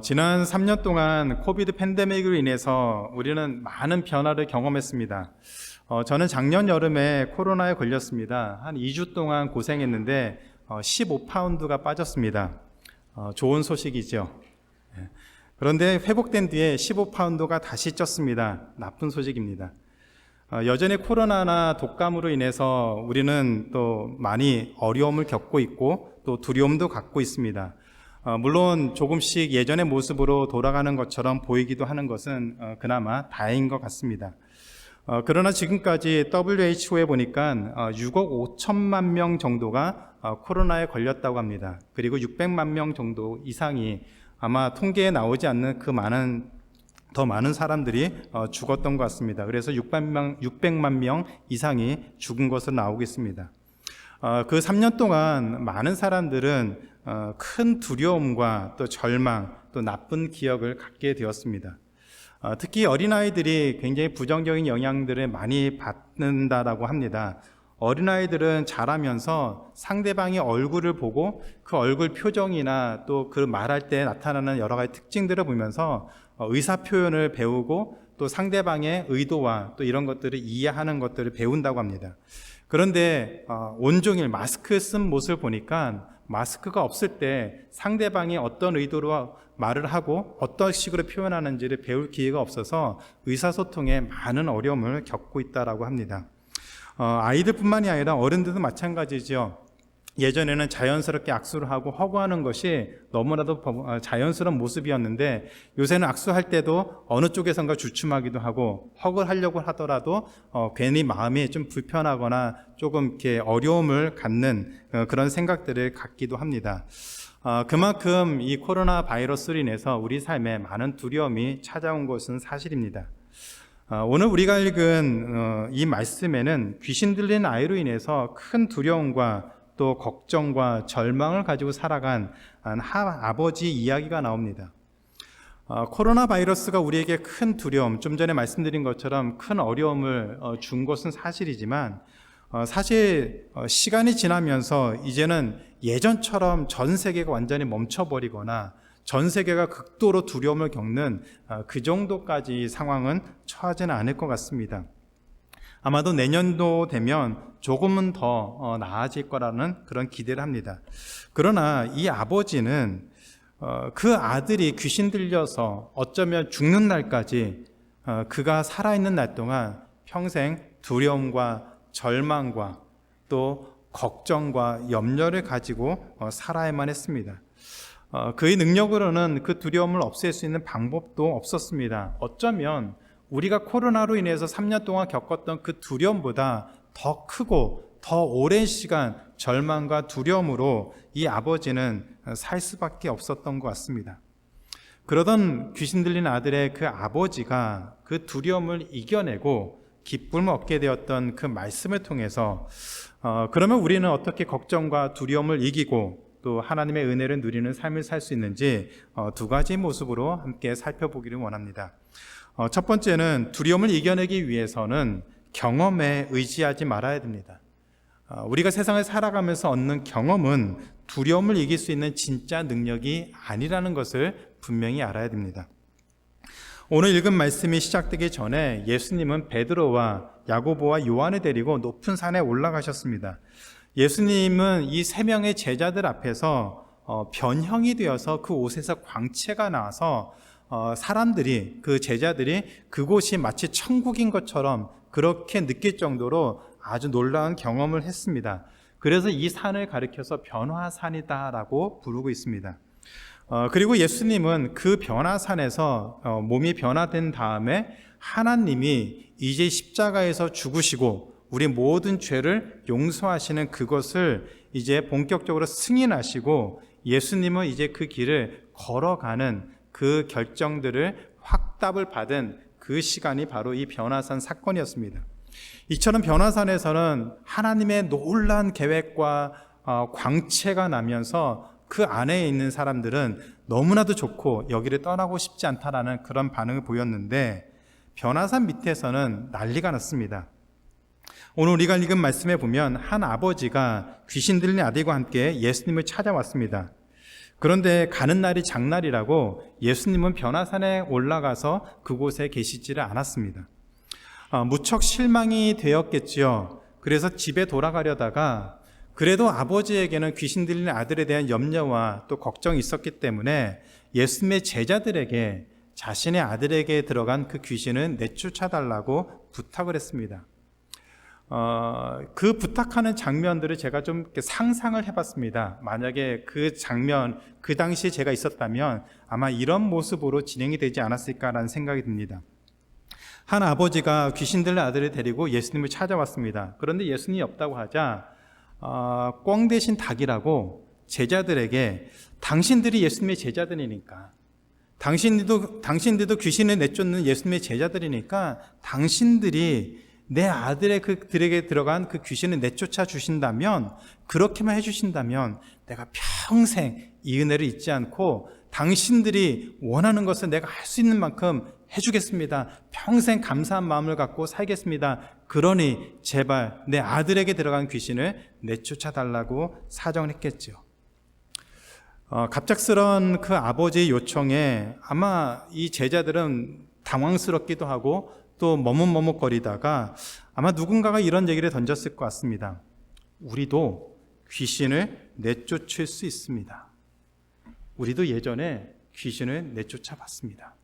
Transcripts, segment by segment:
지난 3년 동안 코비드 팬데믹으로 인해서 우리는 많은 변화를 경험했습니다. 저는 작년 여름에 코로나에 걸렸습니다. 한 2주 동안 고생했는데 15파운드가 빠졌습니다. 좋은 소식이죠. 그런데 회복된 뒤에 15파운드가 다시 쪘습니다. 나쁜 소식입니다. 여전히 코로나나 독감으로 인해서 우리는 또 많이 어려움을 겪고 있고 또 두려움도 갖고 있습니다. 물론 조금씩 예전의 모습으로 돌아가는 것처럼 보이기도 하는 것은 그나마 다행인 것 같습니다. 그러나 지금까지 WHO에 보니까 6억 5천만 명 정도가 코로나에 걸렸다고 합니다. 그리고 600만 명 정도 이상이 아마 통계에 나오지 않는 더 많은 사람들이 죽었던 것 같습니다. 그래서 600만 명 이상이 죽은 것으로 나오고 있습니다. 그 3년 동안 많은 사람들은 큰 두려움과 또 절망, 또 나쁜 기억을 갖게 되었습니다. 특히 어린아이들이 굉장히 부정적인 영향들을 많이 받는다라고 합니다. 어린아이들은 자라면서 상대방의 얼굴을 보고 그 얼굴 표정이나 또 그 말할 때 나타나는 여러 가지 특징들을 보면서 의사 표현을 배우고 또 상대방의 의도와 또 이런 것들을 이해하는 것들을 배운다고 합니다. 그런데 온종일 마스크 쓴 모습을 보니까 마스크가 없을 때 상대방이 어떤 의도로 말을 하고 어떤 식으로 표현하는지를 배울 기회가 없어서 의사소통에 많은 어려움을 겪고 있다고 합니다. 아이들뿐만이 아니라 어른들도 마찬가지죠. 예전에는 자연스럽게 악수를 하고 허구하는 것이 너무나도 자연스러운 모습이었는데 요새는 악수할 때도 어느 쪽에선가 주춤하기도 하고 허그를 하려고 하더라도 괜히 마음이 좀 불편하거나 조금 이렇게 어려움을 갖는 그런 생각들을 갖기도 합니다. 그만큼 이 코로나 바이러스로 인해서 우리 삶에 많은 두려움이 찾아온 것은 사실입니다. 오늘 우리가 읽은 이 말씀에는 귀신 들린 아이로 인해서 큰 두려움과 또 걱정과 절망을 가지고 살아간 한 아버지 이야기가 나옵니다. 코로나 바이러스가 우리에게 큰 두려움, 좀 전에 말씀드린 것처럼 큰 어려움을 준 것은 사실이지만 사실 시간이 지나면서 이제는 예전처럼 전 세계가 완전히 멈춰버리거나 전 세계가 극도로 두려움을 겪는 그 정도까지 상황은 처하지는 않을 것 같습니다. 아마도 내년도 되면 조금은 더 나아질 거라는 그런 기대를 합니다. 그러나 이 아버지는 그 아들이 귀신 들려서 어쩌면 죽는 날까지 그가 살아있는 날 동안 평생 두려움과 절망과 또 걱정과 염려를 가지고 살아야만 했습니다. 그의 능력으로는 그 두려움을 없앨 수 있는 방법도 없었습니다. 어쩌면 우리가 코로나로 인해서 3년 동안 겪었던 그 두려움보다 더 크고 더 오랜 시간 절망과 두려움으로 이 아버지는 살 수밖에 없었던 것 같습니다. 그러던 귀신 들린 아들의 그 아버지가 그 두려움을 이겨내고 기쁨을 얻게 되었던 그 말씀을 통해서 그러면 우리는 어떻게 걱정과 두려움을 이기고 또 하나님의 은혜를 누리는 삶을 살 수 있는지 두 가지 모습으로 함께 살펴보기를 원합니다. 첫 번째는 두려움을 이겨내기 위해서는 경험에 의지하지 말아야 됩니다. 우리가 세상을 살아가면서 얻는 경험은 두려움을 이길 수 있는 진짜 능력이 아니라는 것을 분명히 알아야 됩니다. 오늘 읽은 말씀이 시작되기 전에 예수님은 베드로와 야고보와 요한을 데리고 높은 산에 올라가셨습니다. 예수님은 이 세 명의 제자들 앞에서 변형이 되어서 그 옷에서 광채가 나와서 사람들이, 그 제자들이 그곳이 마치 천국인 것처럼 그렇게 느낄 정도로 아주 놀라운 경험을 했습니다. 그래서 이 산을 가리켜서 변화산이다라고 부르고 있습니다. 그리고 예수님은 그 변화산에서 몸이 변화된 다음에 하나님이 이제 십자가에서 죽으시고 우리 모든 죄를 용서하시는 그것을 이제 본격적으로 승인하시고 예수님은 이제 그 길을 걸어가는 그 결정들을 확답을 받은 그 시간이 바로 이 변화산 사건이었습니다. 이처럼 변화산에서는 하나님의 놀라운 계획과 광채가 나면서 그 안에 있는 사람들은 너무나도 좋고 여기를 떠나고 싶지 않다라는 그런 반응을 보였는데 변화산 밑에서는 난리가 났습니다. 오늘 우리가 읽은 말씀에 보면 한 아버지가 귀신 들린 아들과 함께 예수님을 찾아왔습니다. 그런데 가는 날이 장날이라고 예수님은 변화산에 올라가서 그곳에 계시지를 않았습니다. 무척 실망이 되었겠지요. 그래서 집에 돌아가려다가 그래도 아버지에게는 귀신 들린 아들에 대한 염려와 또 걱정이 있었기 때문에 예수님의 제자들에게 자신의 아들에게 들어간 그 귀신을 내쫓아달라고 부탁을 했습니다. 그 부탁하는 장면들을 제가 좀 이렇게 상상을 해봤습니다. 만약에 그 장면, 그 당시에 제가 있었다면 아마 이런 모습으로 진행이 되지 않았을까라는 생각이 듭니다. 한 아버지가 귀신 들린 아들을 데리고 예수님을 찾아왔습니다. 그런데 예수님이 없다고 하자 꿩 대신 닭이라고 제자들에게 당신들이 예수님의 제자들이니까 당신들도 귀신을 내쫓는 예수님의 제자들이니까 당신들이 내 아들의 그들에게 들어간 그 귀신을 내쫓아 주신다면, 그렇게만 해주신다면 내가 평생 이 은혜를 잊지 않고 당신들이 원하는 것을 내가 할 수 있는 만큼 해주겠습니다. 평생 감사한 마음을 갖고 살겠습니다. 그러니 제발 내 아들에게 들어간 귀신을 내쫓아 달라고 사정을 했겠죠. 갑작스런 그 아버지의 요청에 아마 이 제자들은 당황스럽기도 하고 또 머뭇머뭇거리다가 아마 누군가가 이런 얘기를 던졌을 것 같습니다. 우리도 귀신을 내쫓을 수 있습니다. 우리도 예전에 귀신을 내쫓아 봤습니다.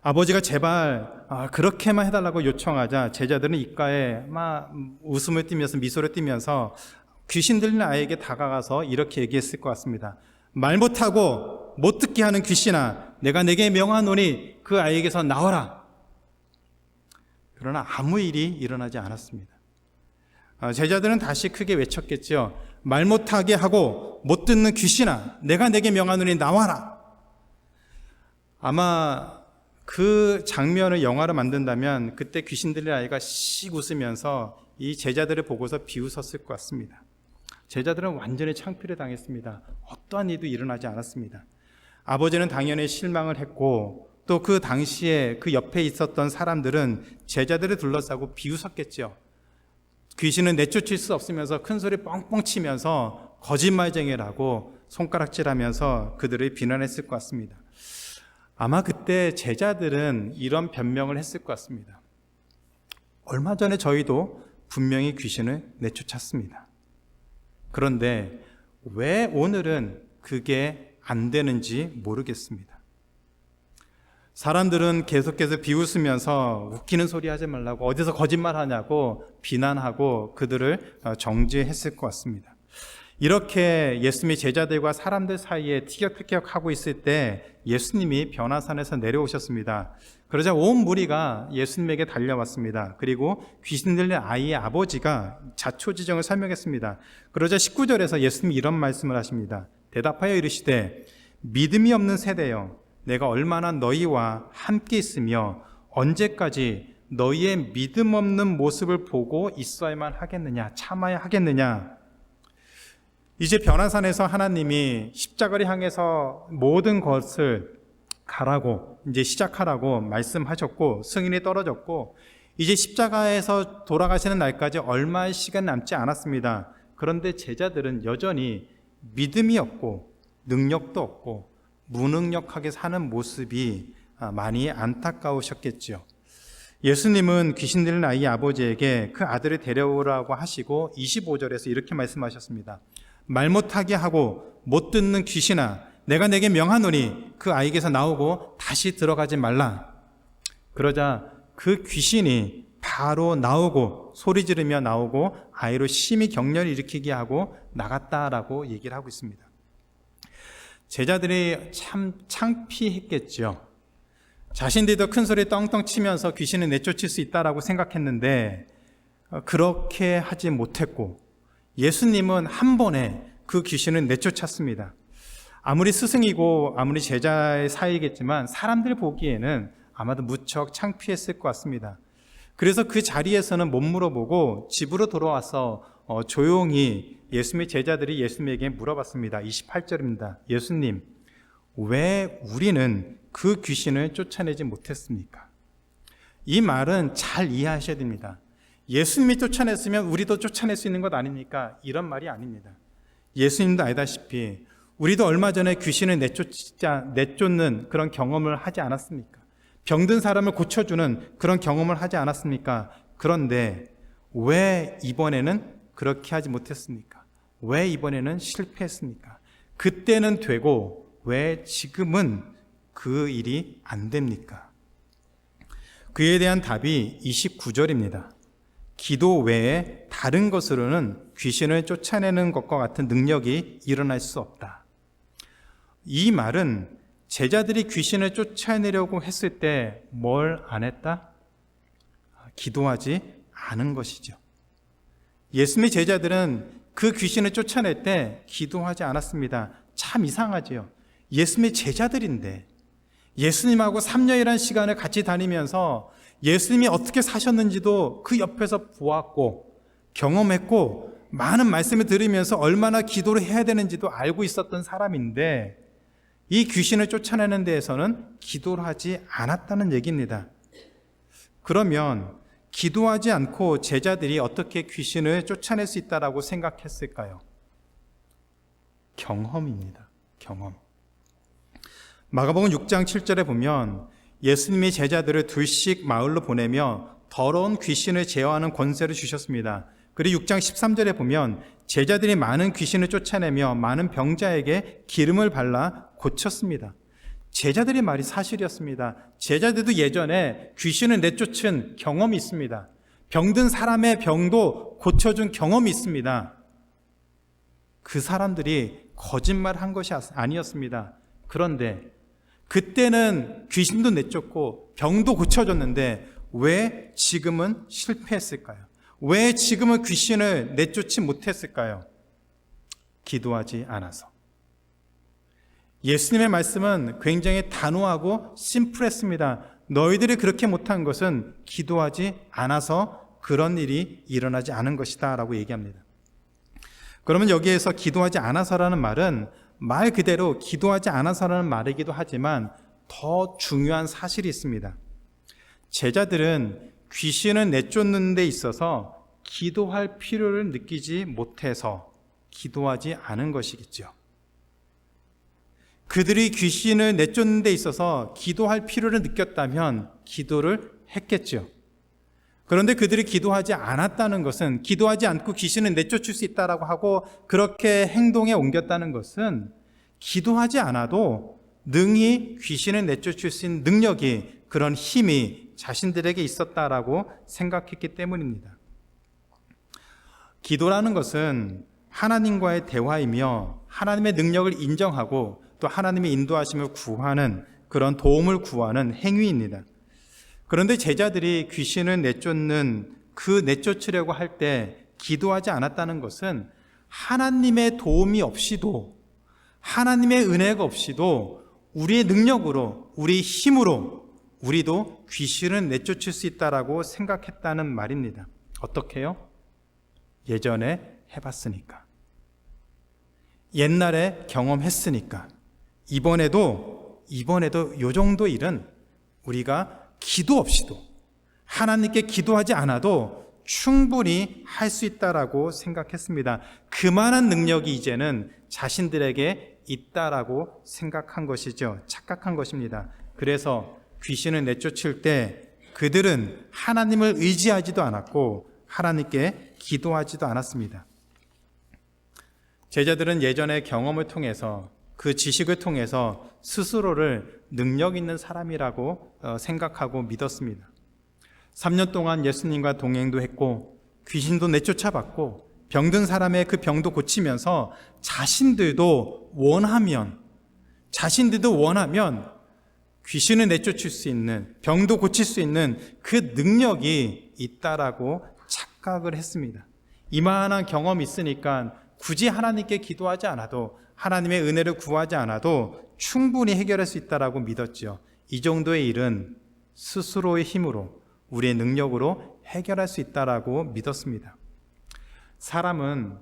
아버지가 제발 그렇게만 해달라고 요청하자 제자들은 입가에 막 웃음을 띠면서 미소를 띠면서 귀신 들린 아이에게 다가가서 이렇게 얘기했을 것 같습니다. 말 못하고 못 듣게 하는 귀신아, 내가 내게 명하노니 그 아이에게서 나와라. 그러나 아무 일이 일어나지 않았습니다. 제자들은 다시 크게 외쳤겠죠. 말 못하게 하고 못 듣는 귀신아, 내가 내게 명하노니 나와라. 아마 그 장면을 영화로 만든다면 그때 귀신 들린 아이가 씩 웃으면서 이 제자들을 보고서 비웃었을 것 같습니다. 제자들은 완전히 창피를 당했습니다. 어떠한 일도 일어나지 않았습니다. 아버지는 당연히 실망을 했고 또 그 당시에 그 옆에 있었던 사람들은 제자들을 둘러싸고 비웃었겠죠. 귀신은 내쫓을 수 없으면서 큰 소리 뻥뻥 치면서 거짓말쟁이라고 손가락질하면서 그들을 비난했을 것 같습니다. 아마 그때 제자들은 이런 변명을 했을 것 같습니다. 얼마 전에 저희도 분명히 귀신을 내쫓았습니다. 그런데 왜 오늘은 그게 안 되는지 모르겠습니다. 사람들은 계속해서 비웃으면서 웃기는 소리 하지 말라고, 어디서 거짓말하냐고 비난하고 그들을 정죄했을 것 같습니다. 이렇게 예수님이 제자들과 사람들 사이에 티격태격하고 있을 때 예수님이 변화산에서 내려오셨습니다. 그러자 온 무리가 예수님에게 달려왔습니다. 그리고 귀신 들린 아이의 아버지가 자초지정을 설명했습니다. 그러자 19절에서 예수님이 이런 말씀을 하십니다. 대답하여 이르시되 믿음이 없는 세대여, 내가 얼마나 너희와 함께 있으며 언제까지 너희의 믿음 없는 모습을 보고 있어야만 하겠느냐, 참아야 하겠느냐. 이제 변화산에서 하나님이 십자가를 향해서 모든 것을 가라고 이제 시작하라고 말씀하셨고 승인이 떨어졌고 이제 십자가에서 돌아가시는 날까지 얼마의 시간 남지 않았습니다. 그런데 제자들은 여전히 믿음이 없고 능력도 없고 무능력하게 사는 모습이 많이 안타까우셨겠죠. 예수님은 귀신 들린 아이의 아버지에게 그 아들을 데려오라고 하시고 25절에서 이렇게 말씀하셨습니다. 말 못하게 하고 못 듣는 귀신아, 내가 내게 명하노니 그 아이에게서 나오고 다시 들어가지 말라. 그러자 그 귀신이 바로 나오고 소리 지르며 나오고 아이로 심히 격렬히 일으키게 하고 나갔다라고 얘기를 하고 있습니다. 제자들이 참 창피했겠죠. 자신들도 큰 소리 떵떵 치면서 귀신을 내쫓을 수 있다라고 생각했는데 그렇게 하지 못했고 예수님은 한 번에 그 귀신을 내쫓았습니다. 아무리 스승이고 아무리 제자의 사이겠지만 사람들 보기에는 아마도 무척 창피했을 것 같습니다. 그래서 그 자리에서는 못 물어보고 집으로 돌아와서 조용히 예수님의 제자들이 예수님에게 물어봤습니다. 28절입니다. 예수님, 왜 우리는 그 귀신을 쫓아내지 못했습니까? 이 말은 잘 이해하셔야 됩니다. 예수님이 쫓아냈으면 우리도 쫓아낼 수 있는 것 아닙니까? 이런 말이 아닙니다. 예수님도 알다시피 우리도 얼마 전에 귀신을 내쫓는 그런 경험을 하지 않았습니까? 병든 사람을 고쳐주는 그런 경험을 하지 않았습니까? 그런데 왜 이번에는 그렇게 하지 못했습니까? 왜 이번에는 실패했습니까? 그때는 되고 왜 지금은 그 일이 안 됩니까? 그에 대한 답이 29절입니다. 기도 외에 다른 것으로는 귀신을 쫓아내는 것과 같은 능력이 일어날 수 없다. 이 말은 제자들이 귀신을 쫓아내려고 했을 때 뭘 안 했다? 기도하지 않은 것이죠. 예수님의 제자들은 그 귀신을 쫓아낼 때 기도하지 않았습니다. 참 이상하지요. 예수님의 제자들인데 예수님하고 3년이라는 시간을 같이 다니면서 예수님이 어떻게 사셨는지도 그 옆에서 보았고 경험했고 많은 말씀을 들으면서 얼마나 기도를 해야 되는지도 알고 있었던 사람인데 이 귀신을 쫓아내는 데에서는 기도를 하지 않았다는 얘기입니다. 그러면 기도하지 않고 제자들이 어떻게 귀신을 쫓아낼 수 있다라고 생각했을까요? 경험입니다. 경험. 마가복음 6장 7절에 보면 예수님이 제자들을 둘씩 마을로 보내며 더러운 귀신을 제어하는 권세를 주셨습니다. 그리고 6장 13절에 보면 제자들이 많은 귀신을 쫓아내며 많은 병자에게 기름을 발라 고쳤습니다. 제자들의 말이 사실이었습니다. 제자들도 예전에 귀신을 내쫓은 경험이 있습니다. 병든 사람의 병도 고쳐준 경험이 있습니다. 그 사람들이 거짓말한 것이 아니었습니다. 그런데 그때는 귀신도 내쫓고 병도 고쳐줬는데 왜 지금은 실패했을까요? 왜 지금은 귀신을 내쫓지 못했을까요? 기도하지 않아서. 예수님의 말씀은 굉장히 단호하고 심플했습니다. 너희들이 그렇게 못한 것은 기도하지 않아서 그런 일이 일어나지 않은 것이다 라고 얘기합니다. 그러면 여기에서 기도하지 않아서라는 말은 말 그대로 기도하지 않아서라는 말이기도 하지만 더 중요한 사실이 있습니다. 제자들은 귀신을 내쫓는 데 있어서 기도할 필요를 느끼지 못해서 기도하지 않은 것이겠죠. 그들이 귀신을 내쫓는 데 있어서 기도할 필요를 느꼈다면 기도를 했겠죠. 그런데 그들이 기도하지 않았다는 것은, 기도하지 않고 귀신을 내쫓을 수 있다라고 하고 그렇게 행동에 옮겼다는 것은 기도하지 않아도 능히 귀신을 내쫓을 수 있는 능력이, 그런 힘이 자신들에게 있었다라고 생각했기 때문입니다. 기도라는 것은 하나님과의 대화이며 하나님의 능력을 인정하고 또 하나님의 인도하심을 구하는, 그런 도움을 구하는 행위입니다. 그런데 제자들이 귀신을 내쫓는 그 내쫓으려고 할 때 기도하지 않았다는 것은 하나님의 도움이 없이도, 하나님의 은혜가 없이도 우리의 능력으로, 우리의 힘으로 우리도 귀신을 내쫓을 수 있다라고 생각했다는 말입니다. 어떻게요? 예전에 해봤으니까, 옛날에 경험했으니까, 이번에도 이 정도 일은 우리가 기도 없이도, 하나님께 기도하지 않아도 충분히 할 수 있다라고 생각했습니다. 그만한 능력이 이제는 자신들에게 있다라고 생각한 것이죠. 착각한 것입니다. 그래서 귀신을 내쫓을 때 그들은 하나님을 의지하지도 않았고 하나님께 기도하지도 않았습니다. 제자들은 예전의 경험을 통해서, 그 지식을 통해서 스스로를 능력 있는 사람이라고 생각하고 믿었습니다. 3년 동안 예수님과 동행도 했고 귀신도 내쫓아봤고 병든 사람의 그 병도 고치면서 자신들도 원하면 귀신을 내쫓을 수 있는, 병도 고칠 수 있는 그 능력이 있다라고 착각을 했습니다. 이만한 경험이 있으니까 굳이 하나님께 기도하지 않아도, 하나님의 은혜를 구하지 않아도 충분히 해결할 수 있다라고 믿었죠. 이 정도의 일은 스스로의 힘으로, 우리의 능력으로 해결할 수 있다라고 믿었습니다. 사람은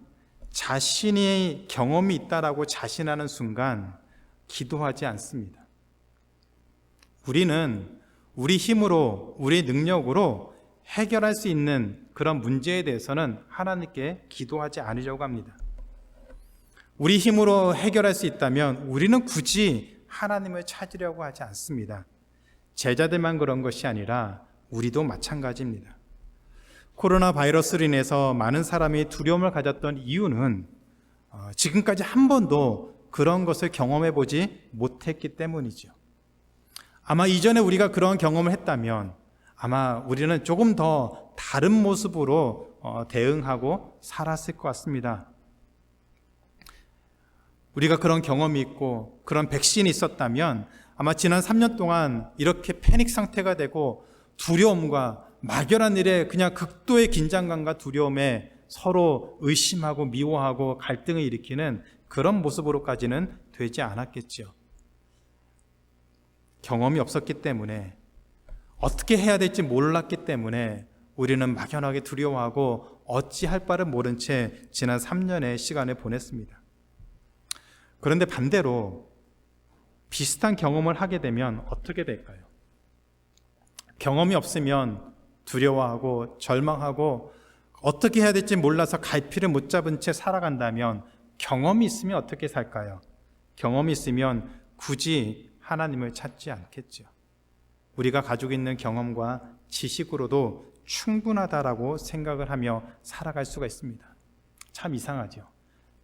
자신이 경험이 있다라고 자신하는 순간 기도하지 않습니다. 우리는 우리 힘으로, 우리 능력으로 해결할 수 있는 그런 문제에 대해서는 하나님께 기도하지 않으려고 합니다. 우리 힘으로 해결할 수 있다면 우리는 굳이 하나님을 찾으려고 하지 않습니다. 제자들만 그런 것이 아니라 우리도 마찬가지입니다. 코로나 바이러스로 인해서 많은 사람이 두려움을 가졌던 이유는 지금까지 한 번도 그런 것을 경험해 보지 못했기 때문이죠. 아마 이전에 우리가 그런 경험을 했다면 아마 우리는 조금 더 다른 모습으로 대응하고 살았을 것 같습니다. 우리가 그런 경험이 있고 그런 백신이 있었다면 아마 지난 3년 동안 이렇게 패닉 상태가 되고 두려움과 막연한 일에 그냥 극도의 긴장감과 두려움에 서로 의심하고 미워하고 갈등을 일으키는 그런 모습으로까지는 되지 않았겠죠. 경험이 없었기 때문에 어떻게 해야 될지 몰랐기 때문에 우리는 막연하게 두려워하고 어찌할 바를 모른 채 지난 3년의 시간을 보냈습니다. 그런데 반대로 비슷한 경험을 하게 되면 어떻게 될까요? 경험이 없으면 두려워하고 절망하고 어떻게 해야 될지 몰라서 갈피를 못 잡은 채 살아간다면 경험이 있으면 어떻게 살까요? 경험이 있으면 굳이 하나님을 찾지 않겠죠. 우리가 가지고 있는 경험과 지식으로도 충분하다라고 생각을 하며 살아갈 수가 있습니다. 참 이상하죠.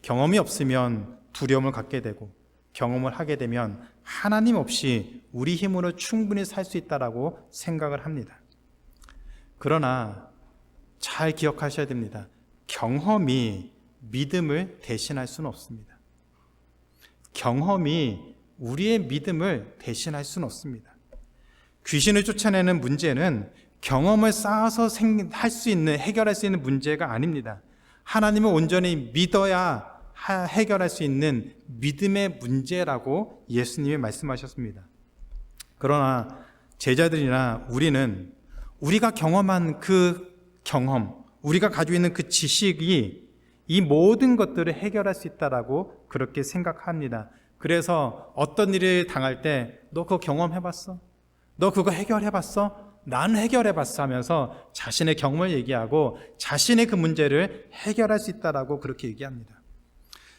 경험이 없으면 두려움을 갖게 되고 경험을 하게 되면 하나님 없이 우리 힘으로 충분히 살 수 있다라고 생각을 합니다. 그러나 잘 기억하셔야 됩니다. 경험이 믿음을 대신할 수는 없습니다. 경험이 우리의 믿음을 대신할 수는 없습니다. 귀신을 쫓아내는 문제는 경험을 쌓아서 할 수 있는, 해결할 수 있는 문제가 아닙니다. 하나님을 온전히 믿어야 해결할 수 있는 믿음의 문제라고 예수님이 말씀하셨습니다. 그러나 제자들이나 우리는 우리가 경험한 그 경험, 우리가 가지고 있는 그 지식이 이 모든 것들을 해결할 수 있다라고 그렇게 생각합니다. 그래서 어떤 일을 당할 때 너 그거 경험해봤어? 너 그거 해결해봤어? 난 해결해봤어 하면서 자신의 경험을 얘기하고 자신의 그 문제를 해결할 수 있다라고 그렇게 얘기합니다.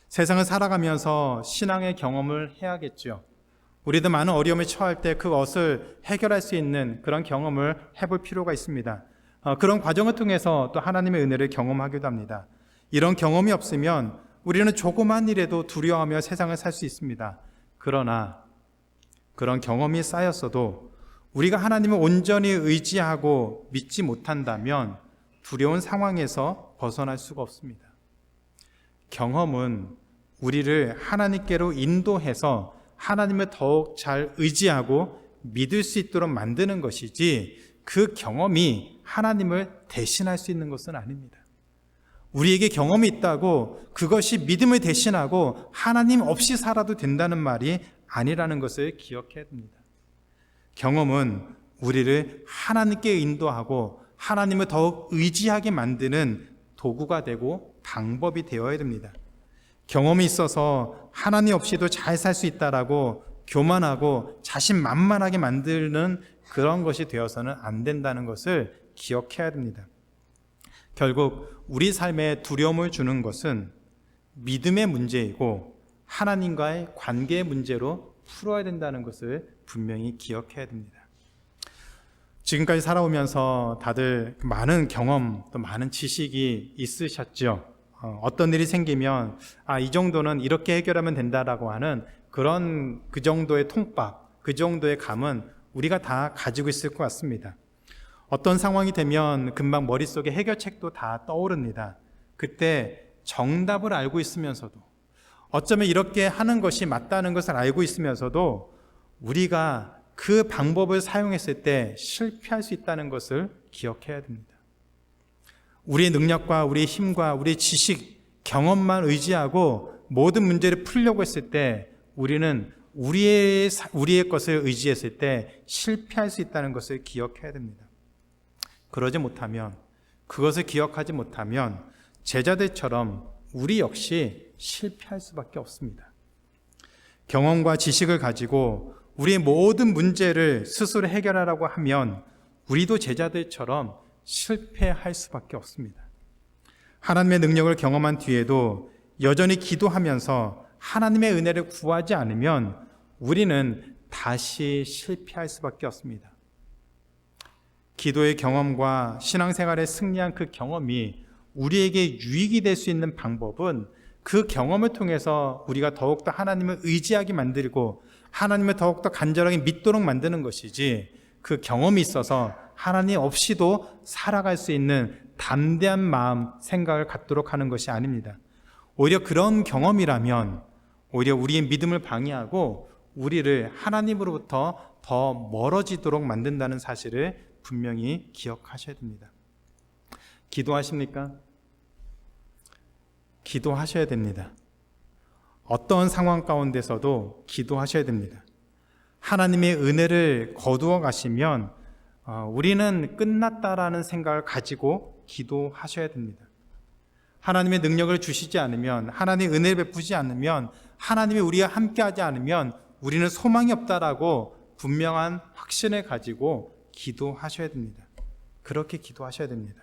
세상을 살아가면서 신앙의 경험을 해야겠죠. 우리도 많은 어려움에 처할 때 그것을 해결할 수 있는 그런 경험을 해볼 필요가 있습니다. 그런 과정을 통해서 또 하나님의 은혜를 경험하기도 합니다. 이런 경험이 없으면 우리는 조그만 일에도 두려워하며 세상을 살 수 있습니다. 그러나 그런 경험이 쌓였어도 우리가 하나님을 온전히 의지하고 믿지 못한다면 두려운 상황에서 벗어날 수가 없습니다. 경험은 우리를 하나님께로 인도해서 하나님을 더욱 잘 의지하고 믿을 수 있도록 만드는 것이지 그 경험이 하나님을 대신할 수 있는 것은 아닙니다. 우리에게 경험이 있다고 그것이 믿음을 대신하고 하나님 없이 살아도 된다는 말이 아니라는 것을 기억해야 됩니다. 경험은 우리를 하나님께 인도하고 하나님을 더욱 의지하게 만드는 도구가 되고 방법이 되어야 됩니다. 경험이 있어서 하나님 없이도 잘 살 수 있다라고 교만하고 자신만만하게 만드는 그런 것이 되어서는 안 된다는 것을 기억해야 됩니다. 결국 우리 삶에 두려움을 주는 것은 믿음의 문제이고 하나님과의 관계의 문제로 풀어야 된다는 것을 분명히 기억해야 됩니다. 지금까지 살아오면서 다들 많은 경험 또 많은 지식이 있으셨죠. 어떤 일이 생기면 이 정도는 이렇게 해결하면 된다라고 하는 그런 그 정도의 통박, 그 정도의 감은 우리가 다 가지고 있을 것 같습니다. 어떤 상황이 되면 금방 머릿속에 해결책도 다 떠오릅니다. 그때 정답을 알고 있으면서도 어쩌면 이렇게 하는 것이 맞다는 것을 알고 있으면서도 우리가 그 방법을 사용했을 때 실패할 수 있다는 것을 기억해야 됩니다. 우리의 능력과 우리의 힘과 우리의 지식, 경험만 의지하고 모든 문제를 풀려고 했을 때 우리는 우리의 것을 의지했을 때 실패할 수 있다는 것을 기억해야 됩니다. 그러지 못하면, 그것을 기억하지 못하면 제자들처럼 우리 역시 실패할 수밖에 없습니다. 경험과 지식을 가지고 우리의 모든 문제를 스스로 해결하라고 하면 우리도 제자들처럼 실패할 수밖에 없습니다. 하나님의 능력을 경험한 뒤에도 여전히 기도하면서 하나님의 은혜를 구하지 않으면 우리는 다시 실패할 수밖에 없습니다. 기도의 경험과 신앙생활에 승리한 그 경험이 우리에게 유익이 될 수 있는 방법은 그 경험을 통해서 우리가 더욱더 하나님을 의지하게 만들고 하나님을 더욱더 간절하게 믿도록 만드는 것이지, 그 경험이 있어서 하나님 없이도 살아갈 수 있는 담대한 마음, 생각을 갖도록 하는 것이 아닙니다. 오히려 그런 경험이라면 오히려 우리의 믿음을 방해하고 우리를 하나님으로부터 더 멀어지도록 만든다는 사실을 분명히 기억하셔야 됩니다. 기도하십니까? 기도하셔야 됩니다. 어떤 상황 가운데서도 기도하셔야 됩니다. 하나님의 은혜를 거두어 가시면 우리는 끝났다라는 생각을 가지고 기도하셔야 됩니다. 하나님의 능력을 주시지 않으면, 하나님의 은혜를 베푸지 않으면, 하나님이 우리와 함께하지 않으면 우리는 소망이 없다라고 분명한 확신을 가지고 기도하셔야 됩니다. 그렇게 기도하셔야 됩니다.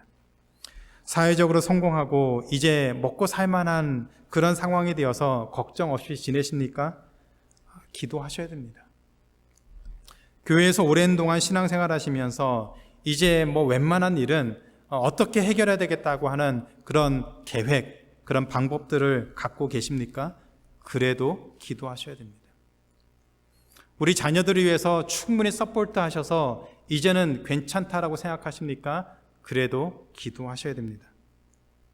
사회적으로 성공하고 이제 먹고 살만한 그런 상황이 되어서 걱정 없이 지내십니까? 기도하셔야 됩니다. 교회에서 오랜 동안 신앙생활 하시면서 이제 웬만한 일은 어떻게 해결해야 되겠다고 하는 그런 계획, 그런 방법들을 갖고 계십니까? 그래도 기도하셔야 됩니다. 우리 자녀들을 위해서 충분히 서포트 하셔서 이제는 괜찮다라고 생각하십니까? 그래도 기도하셔야 됩니다.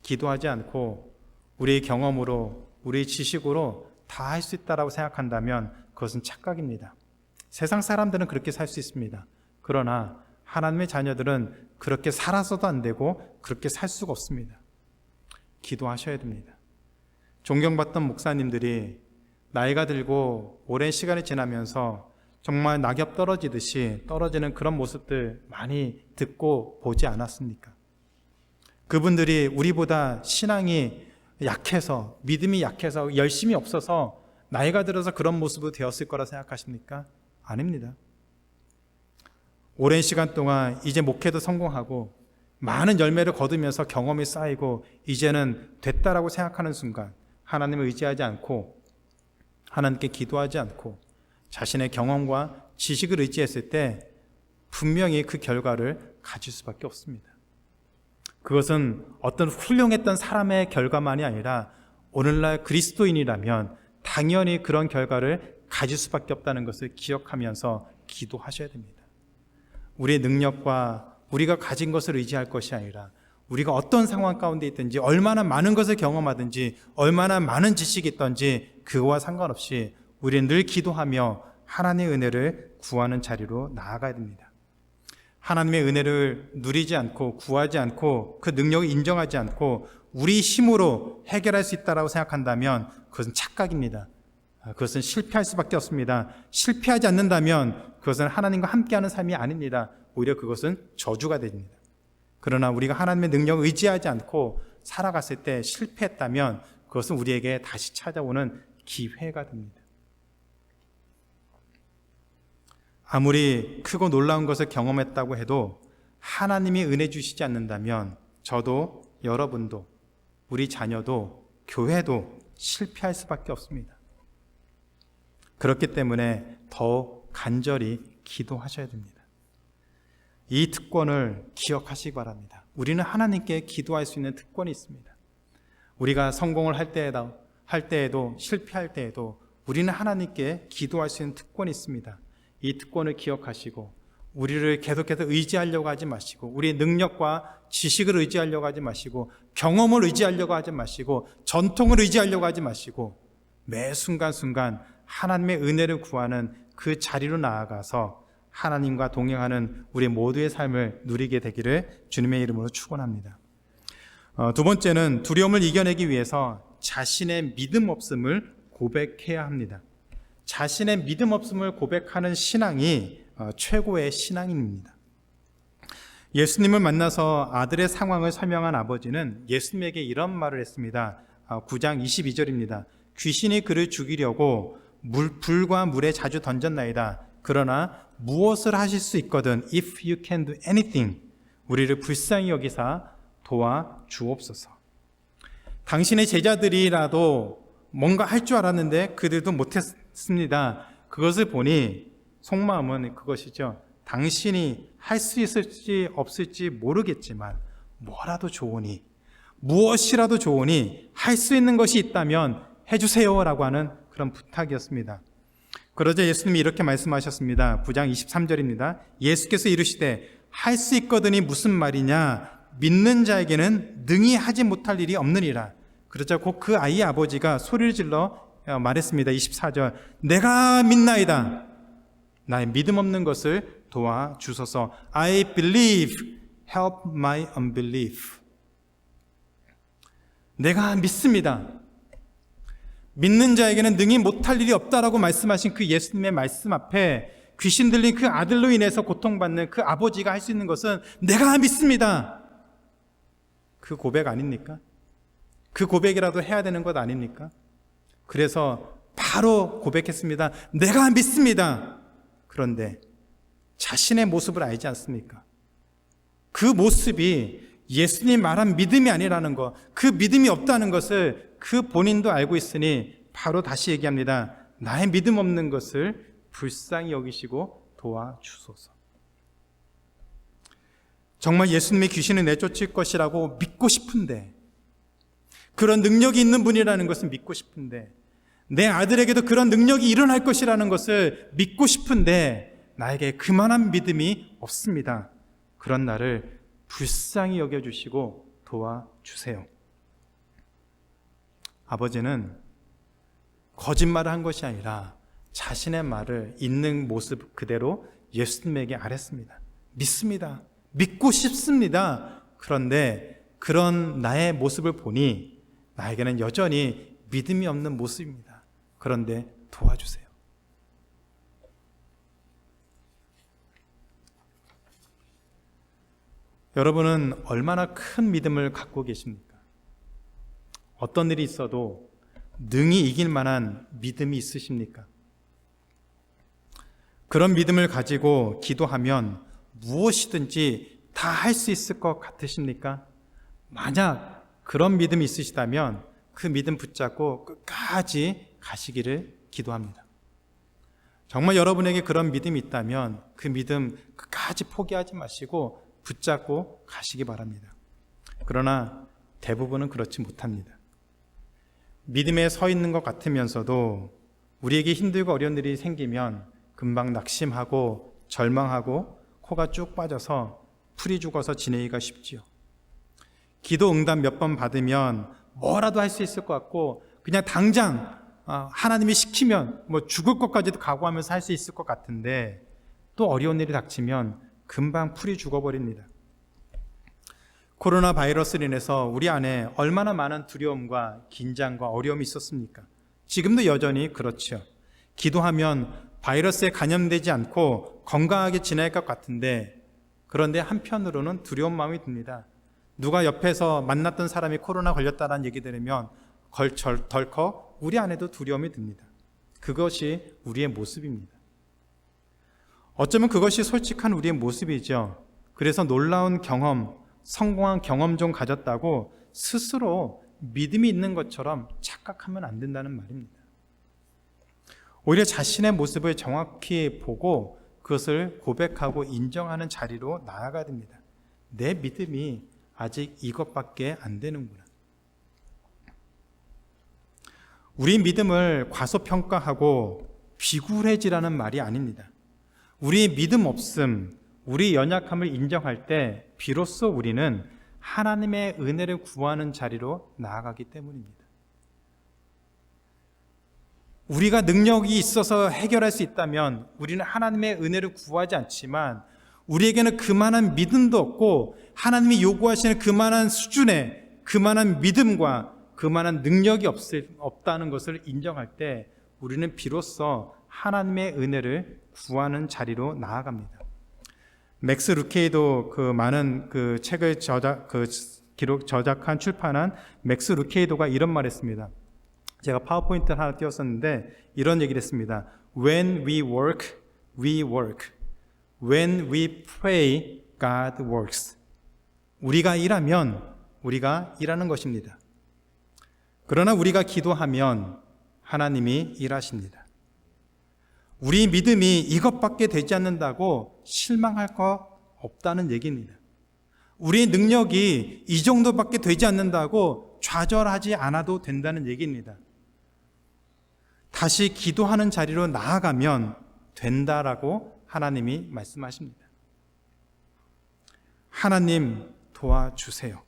기도하지 않고 우리의 경험으로, 우리의 지식으로 다 할 수 있다라고 생각한다면 그것은 착각입니다. 세상 사람들은 그렇게 살 수 있습니다. 그러나 하나님의 자녀들은 그렇게 살아서도 안 되고 그렇게 살 수가 없습니다. 기도하셔야 됩니다. 존경받던 목사님들이 나이가 들고 오랜 시간이 지나면서 정말 낙엽 떨어지듯이 떨어지는 그런 모습들 많이 듣고 보지 않았습니까? 그분들이 우리보다 신앙이 약해서, 믿음이 약해서, 열심이 없어서 나이가 들어서 그런 모습이 되었을 거라 생각하십니까? 아닙니다. 오랜 시간 동안 이제 목회도 성공하고 많은 열매를 거두면서 경험이 쌓이고 이제는 됐다라고 생각하는 순간 하나님을 의지하지 않고 하나님께 기도하지 않고 자신의 경험과 지식을 의지했을 때 분명히 그 결과를 가질 수밖에 없습니다. 그것은 어떤 훌륭했던 사람의 결과만이 아니라 오늘날 그리스도인이라면 당연히 그런 결과를 가질 수밖에 없다는 것을 기억하면서 기도하셔야 됩니다. 우리의 능력과 우리가 가진 것을 의지할 것이 아니라 우리가 어떤 상황 가운데 있든지 얼마나 많은 것을 경험하든지 얼마나 많은 지식이 있든지 그거와 상관없이 우리는 늘 기도하며 하나님의 은혜를 구하는 자리로 나아가야 됩니다. 하나님의 은혜를 누리지 않고 구하지 않고 그 능력을 인정하지 않고 우리 힘으로 해결할 수 있다고 생각한다면 그것은 착각입니다. 그것은 실패할 수밖에 없습니다. 실패하지 않는다면 그것은 하나님과 함께하는 삶이 아닙니다. 오히려 그것은 저주가 됩니다. 그러나 우리가 하나님의 능력을 의지하지 않고 살아갔을 때 실패했다면 그것은 우리에게 다시 찾아오는 기회가 됩니다. 아무리 크고 놀라운 것을 경험했다고 해도 하나님이 은혜 주시지 않는다면 저도, 여러분도, 우리 자녀도, 교회도 실패할 수밖에 없습니다. 그렇기 때문에 더 간절히 기도하셔야 됩니다. 이 특권을 기억하시기 바랍니다. 우리는 하나님께 기도할 수 있는 특권이 있습니다. 우리가 성공을 할 때에도 실패할 때에도 우리는 하나님께 기도할 수 있는 특권이 있습니다. 이 특권을 기억하시고 우리를 계속해서 의지하려고 하지 마시고 우리의 능력과 지식을 의지하려고 하지 마시고 경험을 의지하려고 하지 마시고 전통을 의지하려고 하지 마시고 매 순간순간 하나님의 은혜를 구하는 그 자리로 나아가서 하나님과 동행하는 우리 모두의 삶을 누리게 되기를 주님의 이름으로 축원합니다. 두 번째는 두려움을 이겨내기 위해서 자신의 믿음 없음을 고백해야 합니다. 자신의 믿음 없음을 고백하는 신앙이 최고의 신앙인입니다. 예수님을 만나서 아들의 상황을 설명한 아버지는 예수님에게 이런 말을 했습니다. 9장 22절입니다. 귀신이 그를 죽이려고 불과 물에 자주 던졌나이다. 그러나 무엇을 하실 수 있거든 if you can do anything 우리를 불쌍히 여기사 도와 주옵소서. 당신의 제자들이라도 뭔가 할 줄 알았는데 그들도 못했습니다. 그것을 보니 속마음은 그것이죠. 당신이 할 수 있을지 없을지 모르겠지만 뭐라도 좋으니, 무엇이라도 좋으니 할 수 있는 것이 있다면 해주세요라고 하는 그런 부탁이었습니다. 그러자 예수님이 이렇게 말씀하셨습니다. 9장 23절입니다. 예수께서 이르시되 할 수 있거든이 무슨 말이냐, 믿는 자에게는 능히 하지 못할 일이 없느니라. 그러자 곧 그 아이의 아버지가 소리를 질러 말했습니다. 24절, 내가 믿나이다. 나의 믿음 없는 것을 도와주소서. I believe, help my unbelief. 내가 믿습니다. 믿는 자에게는 능히 못할 일이 없다라고 말씀하신 그 예수님의 말씀 앞에 귀신 들린 그 아들로 인해서 고통받는 그 아버지가 할 수 있는 것은 내가 믿습니다. 그 고백 아닙니까? 그 고백이라도 해야 되는 것 아닙니까? 그래서 바로 고백했습니다. 내가 믿습니다. 그런데 자신의 모습을 알지 않습니까? 그 모습이 예수님 말한 믿음이 아니라는 것, 그 믿음이 없다는 것을 그 본인도 알고 있으니 바로 다시 얘기합니다. 나의 믿음 없는 것을 불쌍히 여기시고 도와주소서. 정말 예수님의 귀신을 내쫓을 것이라고 믿고 싶은데, 그런 능력이 있는 분이라는 것을 믿고 싶은데, 내 아들에게도 그런 능력이 일어날 것이라는 것을 믿고 싶은데 나에게 그만한 믿음이 없습니다. 그런 나를 불쌍히 여겨주시고 도와주세요. 아버지는 거짓말을 한 것이 아니라 자신의 말을 있는 모습 그대로 예수님에게 아뢰습니다. 믿습니다. 믿고 싶습니다. 그런데 그런 나의 모습을 보니 나에게는 여전히 믿음이 없는 모습입니다. 그런데 도와주세요. 여러분은 얼마나 큰 믿음을 갖고 계십니까? 어떤 일이 있어도 능히 이길 만한 믿음이 있으십니까? 그런 믿음을 가지고 기도하면 무엇이든지 다 할 수 있을 것 같으십니까? 만약 그런 믿음이 있으시다면 그 믿음 붙잡고 끝까지 가시기를 기도합니다. 정말 여러분에게 그런 믿음이 있다면 그 믿음 끝까지 포기하지 마시고 붙잡고 가시기 바랍니다. 그러나 대부분은 그렇지 못합니다. 믿음에 서 있는 것 같으면서도 우리에게 힘들고 어려운 일이 생기면 금방 낙심하고 절망하고 코가 쭉 빠져서 풀이 죽어서 지내기가 쉽지요. 기도 응답 몇 번 받으면 뭐라도 할 수 있을 것 같고 그냥 당장 하나님이 시키면 뭐 죽을 것까지도 각오하면서 할 수 있을 것 같은데 또 어려운 일이 닥치면 금방 풀이 죽어버립니다. 코로나 바이러스로 인해서 우리 안에 얼마나 많은 두려움과 긴장과 어려움이 있었습니까? 지금도 여전히 그렇죠. 기도하면 바이러스에 감염되지 않고 건강하게 지낼 것 같은데 그런데 한편으로는 두려운 마음이 듭니다. 누가 옆에서 만났던 사람이 코로나 걸렸다는 얘기 들으면 덜컥 우리 안에도 두려움이 듭니다. 그것이 우리의 모습입니다. 어쩌면 그것이 솔직한 우리의 모습이죠. 그래서 놀라운 경험, 성공한 경험 좀 가졌다고 스스로 믿음이 있는 것처럼 착각하면 안 된다는 말입니다. 오히려 자신의 모습을 정확히 보고 그것을 고백하고 인정하는 자리로 나아가야 됩니다. 내 믿음이 아직 이것밖에 안 되는구나. 우리 믿음을 과소평가하고 비굴해지라는 말이 아닙니다. 우리의 믿음 없음, 우리 연약함을 인정할 때 비로소 우리는 하나님의 은혜를 구하는 자리로 나아가기 때문입니다. 우리가 능력이 있어서 해결할 수 있다면 우리는 하나님의 은혜를 구하지 않지만 우리에게는 그만한 믿음도 없고 하나님이 요구하시는 그만한 수준의 그만한 믿음과 그만한 능력이 없다는 것을 인정할 때 우리는 비로소 하나님의 은혜를 구하는 자리로 나아갑니다. 맥스 루케이도 그 많은 그 책을 저작한 출판한 맥스 루케이도가 이런 말했습니다. 제가 파워포인트를 하나 띄웠었는데 이런 얘기를 했습니다. When we work, we work. When we pray, God works. 우리가 일하면 우리가 일하는 것입니다. 그러나 우리가 기도하면 하나님이 일하십니다. 우리 믿음이 이것밖에 되지 않는다고 실망할 거 없다는 얘기입니다. 우리의 능력이 이 정도밖에 되지 않는다고 좌절하지 않아도 된다는 얘기입니다. 다시 기도하는 자리로 나아가면 된다라고 하나님이 말씀하십니다. 하나님 도와주세요.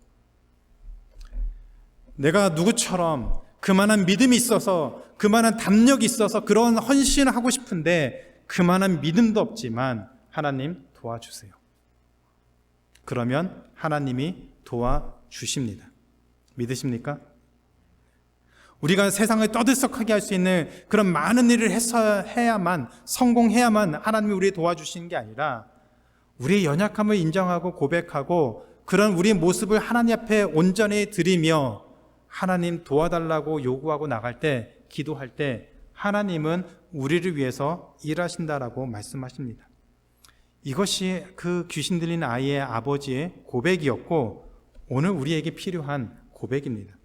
내가 누구처럼 그만한 믿음이 있어서, 그만한 담력이 있어서 그런 헌신을 하고 싶은데 그만한 믿음도 없지만 하나님 도와주세요. 그러면 하나님이 도와주십니다. 믿으십니까? 우리가 세상을 떠들썩하게 할 수 있는 그런 많은 일을 해야만, 성공해야만 하나님이 우리 도와주시는 게 아니라 우리의 연약함을 인정하고 고백하고 그런 우리의 모습을 하나님 앞에 온전히 드리며 하나님 도와달라고 요구하고 나갈 때, 기도할 때 하나님은 우리를 위해서 일하신다라고 말씀하십니다. 이것이 그 귀신 들린 아이의 아버지의 고백이었고 오늘 우리에게 필요한 고백입니다.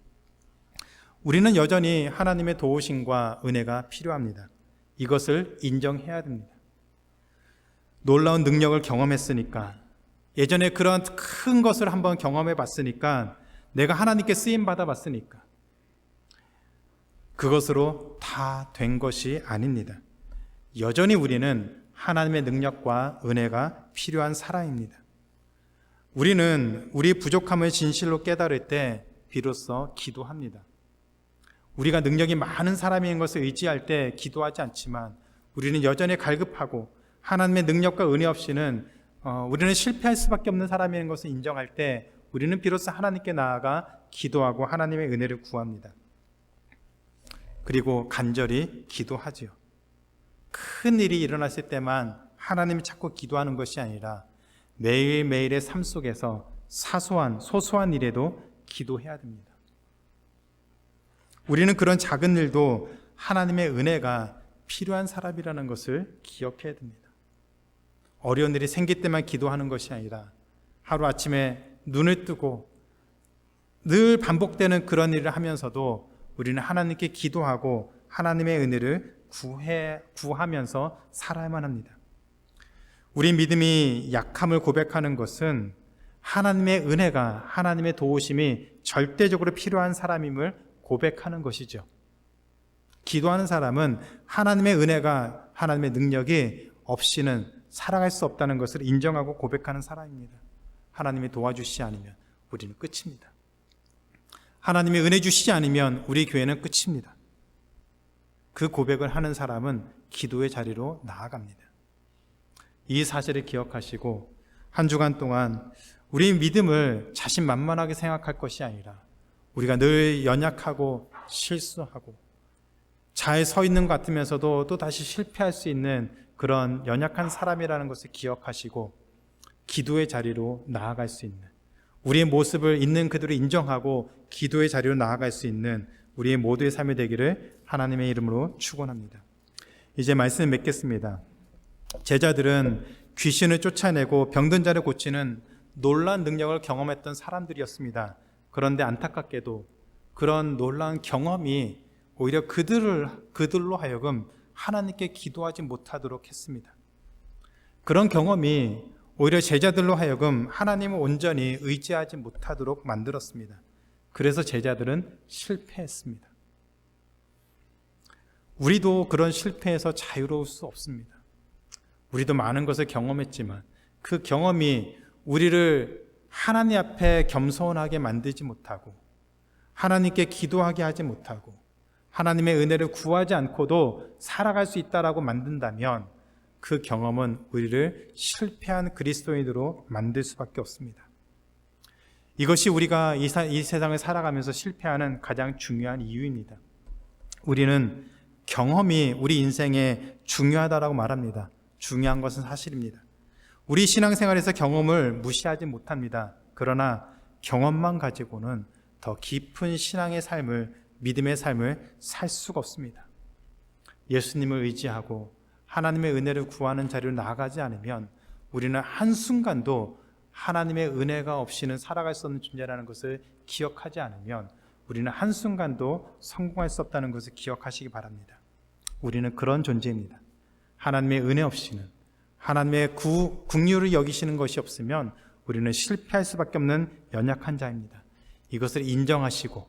우리는 여전히 하나님의 도우심과 은혜가 필요합니다. 이것을 인정해야 됩니다. 놀라운 능력을 경험했으니까, 예전에 그런 큰 것을 한번 경험해 봤으니까, 내가 하나님께 쓰임 받아 봤으니까 그것으로 다 된 것이 아닙니다. 여전히 우리는 하나님의 능력과 은혜가 필요한 사람입니다. 우리는 우리 부족함을 진실로 깨달을 때 비로소 기도합니다. 우리가 능력이 많은 사람인 것을 의지할 때 기도하지 않지만 우리는 여전히 갈급하고 하나님의 능력과 은혜 없이는 우리는 실패할 수밖에 없는 사람인 것을 인정할 때 우리는 비로소 하나님께 나아가 기도하고 하나님의 은혜를 구합니다. 그리고 간절히 기도하지요. 큰 일이 일어났을 때만 하나님이 찾고 기도하는 것이 아니라 매일매일의 삶 속에서 소소한 일에도 기도해야 됩니다. 우리는 그런 작은 일도 하나님의 은혜가 필요한 사람이라는 것을 기억해야 됩니다. 어려운 일이 생길 때만 기도하는 것이 아니라 하루아침에 눈을 뜨고 늘 반복되는 그런 일을 하면서도 우리는 하나님께 기도하고 하나님의 은혜를 구하면서 살아야만 합니다. 우리 믿음이 약함을 고백하는 것은 하나님의 은혜가, 하나님의 도우심이 절대적으로 필요한 사람임을 고백하는 것이죠. 기도하는 사람은 하나님의 은혜가, 하나님의 능력이 없이는 살아갈 수 없다는 것을 인정하고 고백하는 사람입니다. 하나님이 도와주시지 않으면 우리는 끝입니다. 하나님이 은혜 주시지 않으면 우리 교회는 끝입니다. 그 고백을 하는 사람은 기도의 자리로 나아갑니다. 이 사실을 기억하시고 한 주간 동안 우리 믿음을 자신만만하게 생각할 것이 아니라 우리가 늘 연약하고 실수하고 잘 서 있는 것 같으면서도 또 다시 실패할 수 있는 그런 연약한 사람이라는 것을 기억하시고 기도의 자리로 나아갈 수 있는, 우리의 모습을 있는 그대로 인정하고 기도의 자리로 나아갈 수 있는 우리의 모두의 삶이 되기를 하나님의 이름으로 축원합니다. 이제 말씀을 맺겠습니다. 제자들은 귀신을 쫓아내고 병든 자를 고치는 놀라운 능력을 경험했던 사람들이었습니다. 그런데 안타깝게도 그런 놀라운 경험이 오히려 그들로 하여금 하나님께 기도하지 못하도록 했습니다. 그런 경험이 오히려 제자들로 하여금 하나님을 온전히 의지하지 못하도록 만들었습니다. 그래서 제자들은 실패했습니다. 우리도 그런 실패에서 자유로울 수 없습니다. 우리도 많은 것을 경험했지만 그 경험이 우리를 하나님 앞에 겸손하게 만들지 못하고 하나님께 기도하게 하지 못하고 하나님의 은혜를 구하지 않고도 살아갈 수 있다라고 만든다면 그 경험은 우리를 실패한 그리스도인으로 만들 수밖에 없습니다. 이것이 우리가 이 세상을 살아가면서 실패하는 가장 중요한 이유입니다. 우리는 경험이 우리 인생에 중요하다라고 말합니다. 중요한 것은 사실입니다. 우리 신앙생활에서 경험을 무시하지 못합니다. 그러나 경험만 가지고는 더 깊은 신앙의 삶을, 믿음의 삶을 살 수가 없습니다. 예수님을 의지하고 하나님의 은혜를 구하는 자리로 나아가지 않으면 우리는 한순간도 하나님의 은혜가 없이는 살아갈 수 없는 존재라는 것을 기억하지 않으면 우리는 한순간도 성공할 수 없다는 것을 기억하시기 바랍니다. 우리는 그런 존재입니다. 하나님의 은혜 없이는, 하나님의 긍휼을 여기시는 것이 없으면 우리는 실패할 수밖에 없는 연약한 자입니다. 이것을 인정하시고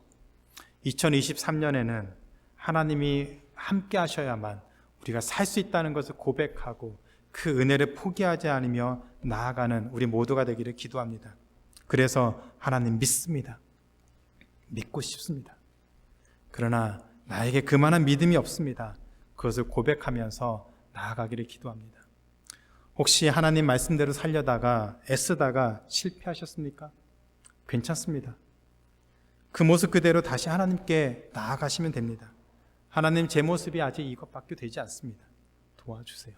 2023년에는 하나님이 함께 하셔야만 우리가 살 수 있다는 것을 고백하고 그 은혜를 포기하지 않으며 나아가는 우리 모두가 되기를 기도합니다. 그래서 하나님 믿습니다. 믿고 싶습니다. 그러나 나에게 그만한 믿음이 없습니다. 그것을 고백하면서 나아가기를 기도합니다. 혹시 하나님 말씀대로 살려다가 애쓰다가 실패하셨습니까? 괜찮습니다. 그 모습 그대로 다시 하나님께 나아가시면 됩니다. 하나님, 제 모습이 아직 이것밖에 되지 않습니다. 도와주세요.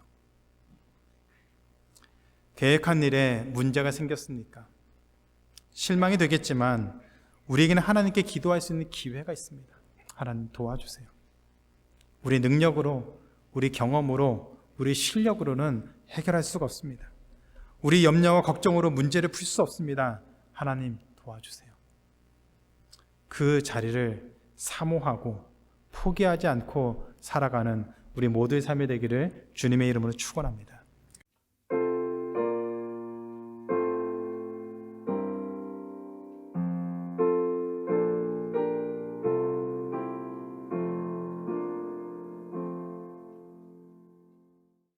계획한 일에 문제가 생겼습니까? 실망이 되겠지만 우리에게는 하나님께 기도할 수 있는 기회가 있습니다. 하나님 도와주세요. 우리 능력으로, 우리 경험으로, 우리 실력으로는 해결할 수가 없습니다. 우리 염려와 걱정으로 문제를 풀 수 없습니다. 하나님 도와주세요. 그 자리를 사모하고 포기하지 않고 살아가는 우리 모두의 삶이 되기를 주님의 이름으로 축원합니다.